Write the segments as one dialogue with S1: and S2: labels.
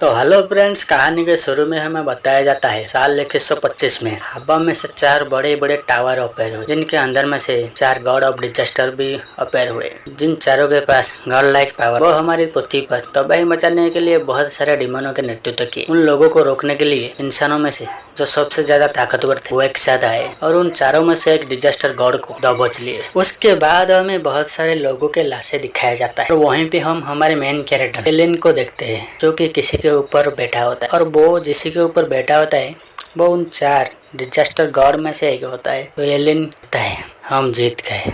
S1: तो hello friends, कहानी के शुरू में हमें बताया जाता है साल 2125 में हवा में से 4 बड़े बड़े टावर अपेयर हुए, जिनके अंदर में से 4 गॉड ऑफ डिजास्टर भी अपेयर हुए। जिन चारों के पास गॉड लाइक पावर, वो हमारी पृथ्वी पर तबाही मचाने के लिए बहुत सारे डिमोनों के नेतृत्व किए। उन लोगों को रोकने के लिए इंसानों में से जो सबसे ज्यादा ताकतवर थे वो एक साथ आए और उन चारों में से एक डिजास्टर गॉड को दबोच लिए। उसके बाद हमें बहुत सारे लोगों के लाशें दिखाया जाता है और वहीं पे हम हमारे मेन कैरेक्टर एलिन को देखते हैं, जो कि किसी के ऊपर बैठा होता है और वो जिसी के ऊपर बैठा होता है वो उन 4 डिजास्टर गॉड में से एक होता है। तो एलिन कहता है, हम जीत गए,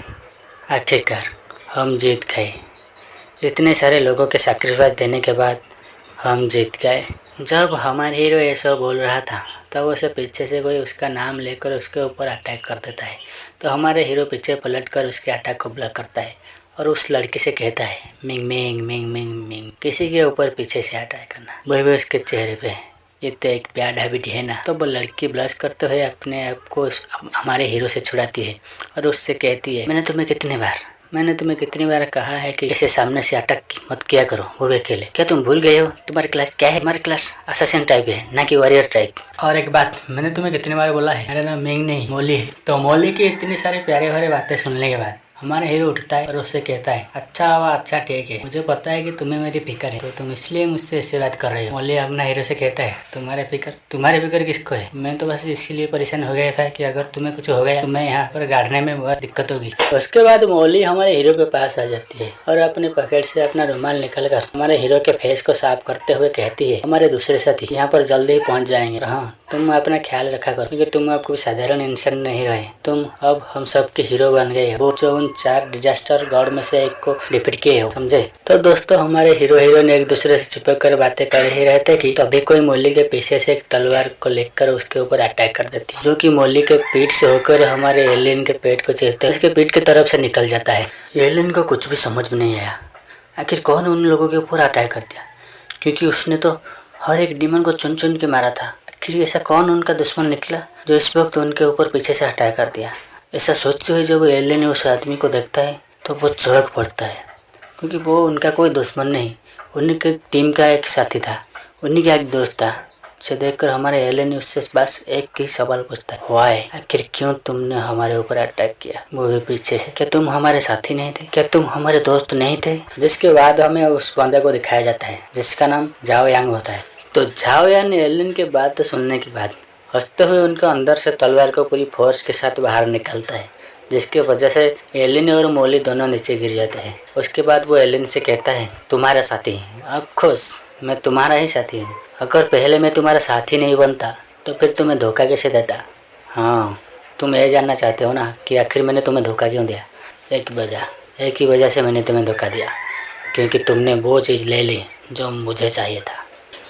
S1: आखिरकार हम जीत गए। इतने सारे लोगों के सैक्रिफाइस देने के बाद हम जीत गए। जब हमारा हीरो ये सब बोल रहा था तब उसे पीछे से कोई उसका नाम लेकर उसके ऊपर अटैक कर देता है। तो हमारे हीरो पीछे पलट कर उसके अटैक को ब्लॉक करता है और उस लड़की से कहता है, Ming Ming Ming Ming Ming, किसी के ऊपर पीछे से अटैक करना। वही भी उसके चेहरे पे ये तो एक बैड हैबिट है ना। तो वो लड़की ब्लश करते हुए अपने आप को हमारे हीरो से छुड़ाती है और उससे कहती है, मैंने तुम्हें कितनी बार कहा है कि इसे सामने से अटैक मत किया करो, वो भी अकेले। क्या तुम भूल गए हो तुम्हारी क्लास क्या है? हमारी क्लास असैसिन टाइप है, ना कि वॉरियर टाइप। और एक बात, मैंने तुम्हें कितनी बार बोला है, मेरा नाम मिंग नहीं मोली है। तो मोली की इतनी सारी प्यारे भरे बातें सुनने के बाद हमारा हीरो उठता है और उससे कहता है, अच्छा ठीक है, मुझे पता है कि तुम्हें मेरी फिक्र है, तो तुम इसलिए मुझसे ऐसे बात कर रहे हो। मोली अपना हीरो से कहता है, तुम्हारे फिक्र किसको है? मैं तो बस इसीलिए परेशान हो गया था कि अगर तुम्हें कुछ हो गया तो मैं यहाँ पर गाड़ने में बहुत दिक्कत होगी। उसके बाद मोली हमारे हीरो के पास आ जाती है और अपने पॉकेट से अपना रुमाल निकालकर हमारे हीरो के फेस को साफ करते हुए कहती है, हमारे दूसरे साथी यहाँ पर जल्दी ही पहुँच जाएंगे। हाँ, तुम अपना ख्याल रखा करो, क्योंकि तुम अब कोई साधारण इंसान नहीं रहे, तुम अब हम सबके हीरो बन गए हो, वो जो उन 4 डिजास्टर गॉड में से एक को डिफीट किए हो, समझे? तो दोस्तों, हमारे हीरो हीरोइन एक दूसरे से छुपे कर बातें कर ही रहे थे कि तभी कोई मोली के पीछे से एक तलवार को लेकर उसके ऊपर अटैक कर देती है, जो कि मोली के पीठ से होकर हमारे एलियन के पेट को चीरते उसके पीठ की तरफ से निकल जाता है। एलियन को कुछ भी समझ में नहीं आया, आखिर कौन उन लोगों के ऊपर अटैक कर दिया, क्योंकि उसने तो हर एक डिमन को चुन चुन के मारा था। आखिर ऐसा कौन उनका दुश्मन निकला जो इस वक्त उनके ऊपर पीछे से अटैक कर दिया? ऐसा सोचते हुए जब एलियन उस आदमी को देखता है तो वो चौंक पड़ता है, क्योंकि वो उनका कोई दुश्मन नहीं, उन्हीं की टीम का एक साथी था, उन्हीं का एक दोस्त था। उसे देखकर हमारे एलियन उससे बस एक ही सवाल पूछता है, वाई, आखिर क्यों तुमने हमारे ऊपर अटैक किया, वो भी पीछे से? क्या तुम हमारे साथी नहीं थे? क्या तुम हमारे दोस्त नहीं थे? जिसके बाद हमें उस बंदे को दिखाया जाता है जिसका नाम जाओ यांग होता है। तो झाओ यांग एलियन की बात सुनने के बाद हंसते हुए उनके अंदर से तलवार को पूरी फोर्स के साथ बाहर निकालता है, जिसकी वजह से एलिन और मोली दोनों नीचे गिर जाते हैं। उसके बाद वो एलिन से कहता है, तुम्हारा साथी? अब खुश, मैं तुम्हारा ही साथी हूँ। अगर पहले मैं तुम्हारा साथी नहीं बनता तो फिर तुम्हें धोखा कैसे देता? हाँ, तुम ये जानना चाहते हो ना कि आखिर मैंने तुम्हें धोखा क्यों दिया? एक ही वजह से मैंने तुम्हें धोखा दिया, क्योंकि तुमने वो चीज़ ले ली जो मुझे चाहिए था।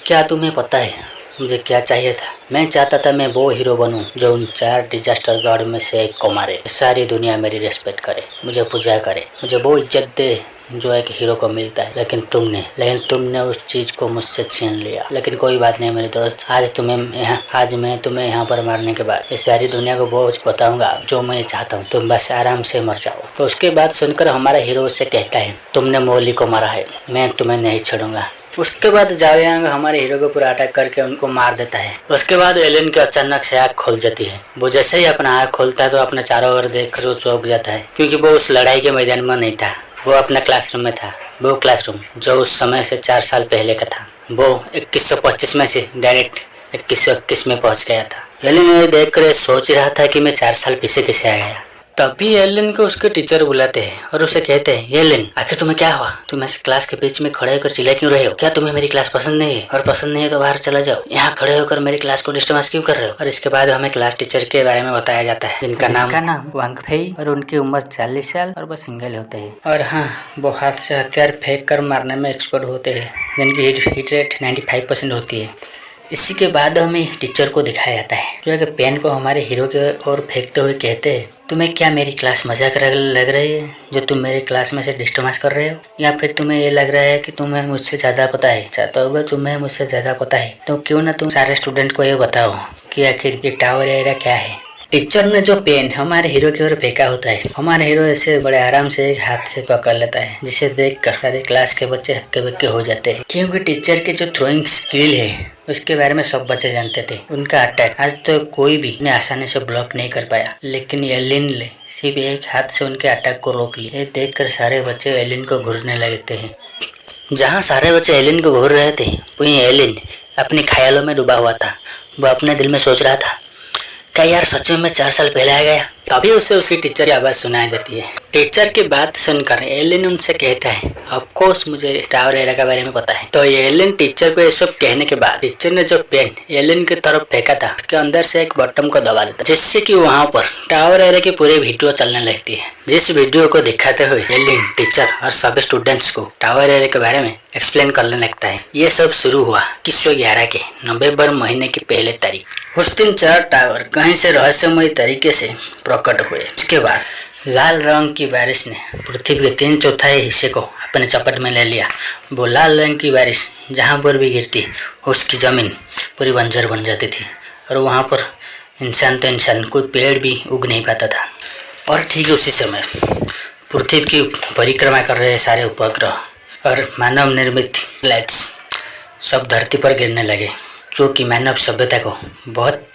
S1: क्या तुम्हें पता है मुझे क्या चाहिए था? मैं चाहता था मैं वो हीरो बनूं जो उन 4 डिजास्टर गॉड में से एक को मारे, सारी दुनिया मेरी रिस्पेक्ट करे, मुझे पूजा करे, मुझे वो इज्जत दे जो एक हीरो को मिलता है। लेकिन तुमने उस चीज को मुझसे छीन लिया। लेकिन कोई बात नहीं मेरे दोस्त, आज मैं तुम्हें यहाँ पर मारने के बाद इस सारी दुनिया को वो बताऊंगा जो मैं चाहता हूँ, तुम बस आराम से मर जाओ। तो उसके बाद सुनकर हमारा हीरो उससे कहता है, तुमने मोली को मारा है, मैं तुम्हें नहीं छोड़ूंगा। उसके बाद जाओ यांग हमारे हीरो को पूरा अटैक करके उनको मार देता है। उसके बाद एलियन की अचानक से आँख खुल जाती है। वो जैसे ही अपना आँख खोलता है तो अपने चारों ओर देखकर वो चौंक जाता है, क्योंकि वो उस लड़ाई के मैदान में नहीं था, वो अपने क्लासरूम में था। वो क्लासरूम जो उस समय से 4 साल पहले का था, वो 2125 में से डायरेक्ट 2121 में पहुंच गया था। एलियन ये देखकर सोच रहा था कि मैं 4 साल पीछे कैसे आ गया। तभी एलियन को उसके टीचर बुलाते हैं और उसे कहते हैं, एलियन, आखिर तुम्हें क्या हुआ? तुम ऐसे क्लास के बीच में खड़े होकर चिल्ला क्यों रहे हो? क्या तुम्हें मेरी क्लास पसंद नहीं है? और पसंद नहीं है तो बाहर चला जाओ, यहाँ खड़े होकर मेरी क्लास को डिस्टर्ब क्यों कर रहे हो? और इसके बाद हमें क्लास टीचर के बारे में बताया जाता है, जिनका नाम वांग फेई, और उनकी उम्र 40 साल और वो सिंगल होते हैं। और हाँ, वो हाथ से हथियार फेंक कर मारने में एक्सपर्ट होते हैं, जिनकी हिट रेट 95% होती है। इसी के बाद हमें टीचर को दिखाया जाता है, जो एक पेन को हमारे हीरो के ओर फेंकते हुए कहते हैं, तुम्हें क्या मेरी क्लास मजाक लग रही है जो तुम मेरी क्लास में से डिस्टर्ब कर रहे हो? या फिर तुम्हें ये लग रहा है कि तुम्हें मुझसे ज़्यादा पता है? चाहता होगा तुम्हें मुझसे ज़्यादा पता है तो क्यों ना तुम सारे स्टूडेंट को ये बताओ कि आखिर ये टावर एरिया क्या है? टीचर ने जो पेन हमारे हीरो की ओर फेंका होता है, हमारा हीरो ऐसे बड़े आराम से एक हाथ से पकड़ लेता है, जिसे देखकर सारे क्लास के बच्चे हक्के बक्के हो जाते हैं, क्योंकि टीचर की जो थ्रोइंग स्किल है उसके बारे में सब बच्चे जानते थे। उनका अटैक आज तो कोई भी उन्हें आसानी से ब्लॉक नहीं कर पाया, लेकिन एलिन ने सिर्फ एक हाथ से उनके अटैक को रोक लिया। ये देखकर सारे बच्चे एलिन को घूरने लगते हैं। जहाँ सारे बच्चे एलिन को घूर रहे थे, वहीं एलिन अपने ख्यालों में डूबा हुआ था। वो अपने दिल में सोच रहा था, क्या यार सच में मैं 4 साल पहले आ गया? तभी उसे उसकी टीचर की आवाज़ सुनाई देती है। टीचर की बात सुनकर एलिन उनसे कहता है, ऑफ कोर्स मुझे टावर एरिया के बारे में पता है। तो एलिन टीचर को ये सब कहने के बाद टीचर ने जो पेन एलिन की तरफ फेंका था उसके अंदर से एक बटन को दबा देता, जिससे कि वहाँ पर टावर एरिया की पूरी वीडियो चलने लगती है। जिस वीडियो को दिखाते हुए एलिन टीचर और सभी स्टूडेंट्स को टावर एरिया के बारे में एक्सप्लेन करने लगता है। ये सब शुरू हुआ 2111 के नवंबर महीने की पहले तारीख। उस दिन 4 टावर कहीं से रहस्यमय तरीके से प्रकट हुए। उसके बाद लाल रंग की बारिश ने पृथ्वी के 3/4 हिस्से को अपने चपेट में ले लिया। वो लाल रंग की बारिश जहाँ पर भी गिरती उसकी ज़मीन पूरी बंजर बन जाती थी, और वहाँ पर इंसान तो इंसान, कोई पेड़ भी उग नहीं पाता था। और ठीक उसी समय पृथ्वी की परिक्रमा कर रहे सारे उपग्रह और मानव निर्मित लाइट्स सब धरती पर गिरने लगे, जो कि मानव सभ्यता को बहुत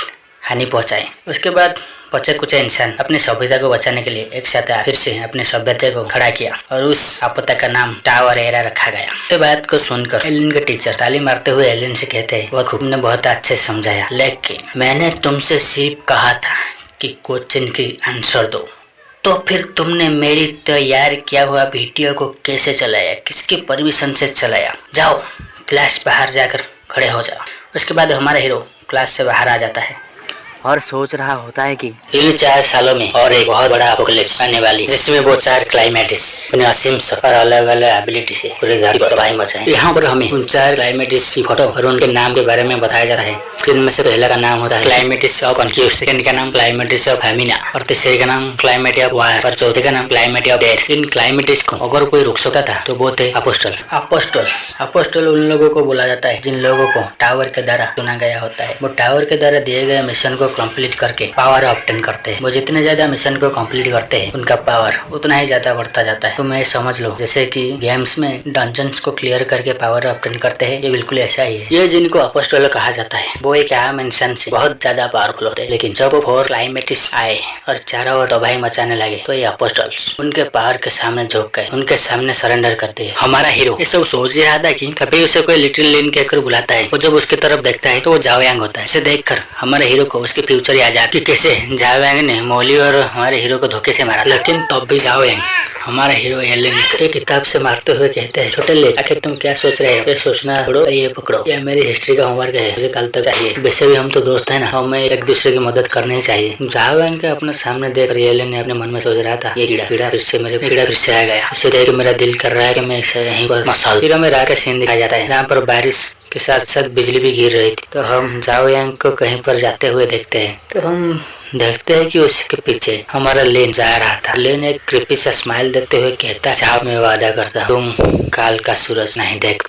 S1: हानि पहुंचाए। उसके बाद बचे कुछ इंसान अपनी सभ्यता को बचाने के लिए एक साथ फिर से अपनी सभ्यता को खड़ा किया, और उस आपदा का नाम टावर एरिया रखा गया। ये बात को सुनकर एलिन के टीचर ताली मारते हुए एलिन से कहते हैं, वह तुमने बहुत अच्छे समझाया, लेकिन मैंने तुमसे सिर्फ कहा था कि क्वेश्चन की आंसर दो, तो फिर तुमने मेरी तैयार किया हुआ वीडियो को कैसे चलाया, किसकी परमिशन से चलाया? जाओ क्लास बाहर जाकर खड़े हो जाओ। उसके बाद हमारा हीरो क्लास से बाहर आ जाता है और सोच रहा होता है कि इन 4 सालों में और एक बहुत बड़ा एपोकलिप्स आने वाली, जिसमें वो 4 क्लाइमेटिस्ट अपने असीम और अलग अलग एबिलिटी से पूरे धरती पर तबाही मचाएं। यहाँ पर हमें उन 4 क्लाइमेटिस्ट की फोटो और उनके नाम के बारे में बताया जाता है। जिनमें से पहला का नाम होता है क्लाइमेटिस्ट ऑफ कन्फ्यूज, सेकंड का नाम क्लाइमेटिस्ट ऑफ हेमिना, और तीसरे का नाम क्लाइमेट ऑफ वायर, और चौथे का नाम क्लाइमेट ऑफ डेथ। इन क्लाइमेटिस्ट को अगर कोई रोक सकता था तो वो थे अपोस्टल। अपोस्टल उन लोगों को बोला जाता है जिन लोगों को टावर के द्वारा चुना गया होता है। वो टावर के द्वारा दिए गए मिशन को कंप्लीट करके पावर ऑब्टेन करते हैं। वो जितने ज्यादा मिशन को कंप्लीट करते हैं उनका पावर उतना ही ज्यादा बढ़ता जाता है। तो मैं समझ लो जैसे कि गेम्स में डंजन्स को क्लियर करके पावर ऑब्टेन करते हैं, ये बिल्कुल ऐसा ही है। ये जिनको अपोस्टल कहा जाता है वो एक आम इंसान से बहुत ज्यादा पावरफुल होते हैं, लेकिन जब वो 4 क्लाइमेटिस्ट आए और चारों ओर तबाही मचाने लगे तो ये अपोस्टल्स उनके पावर के सामने झुक गए, उनके सामने सरेंडर करते हैं। हमारा हीरो ये सब सोच रहा था कि कभी उसे कोई लिटिल लिन कहकर बुलाता है। वो जब उसकी तरफ देखता है तो वो जाओ यांग होता है। इसे देखकर हमारे हीरो को उसके फ्यूचर याद आता कि कैसे जाओ यांग ने मौली और हमारे हीरो को धोखे से मारा, लेकिन तब भी जाओ यांग हमारा हीरो एलिन एक किताब से मारते हुए कहते हैं, छोटे ले आखिर तुम क्या सोच रहे हो? ये सोचना छोड़ो और ये पकड़ो, ये मेरी हिस्ट्री का होमवर्क है, मुझे कल तक चाहिए। वैसे भी हम तो दोस्त हैं ना, हमें एक दूसरे की मदद करनी चाहिए। जाओ यांग के अपने सामने देख एलिन ने अपने मन में सोच रहा था, ये कीड़ा फिर से आ गया। इसे देख मेरा दिल कर रहा है कि मैं इसे यहीं पर मसाल। फिर हमें रात का सीन दिखाया जाता है जहाँ पर बारिश के साथ साथ बिजली भी गिर रही थी। तो हम जाओ यांग को कहीं पर जाते हुए देखते हैं, तो हम देखते हैं कि उसके पीछे हमारा लेन जा रहा था। लेन एक क्रिपी सा स्माइल देते हुए कहता, जाओ मैं वादा करता तुम काल का सूरज नहीं देख पा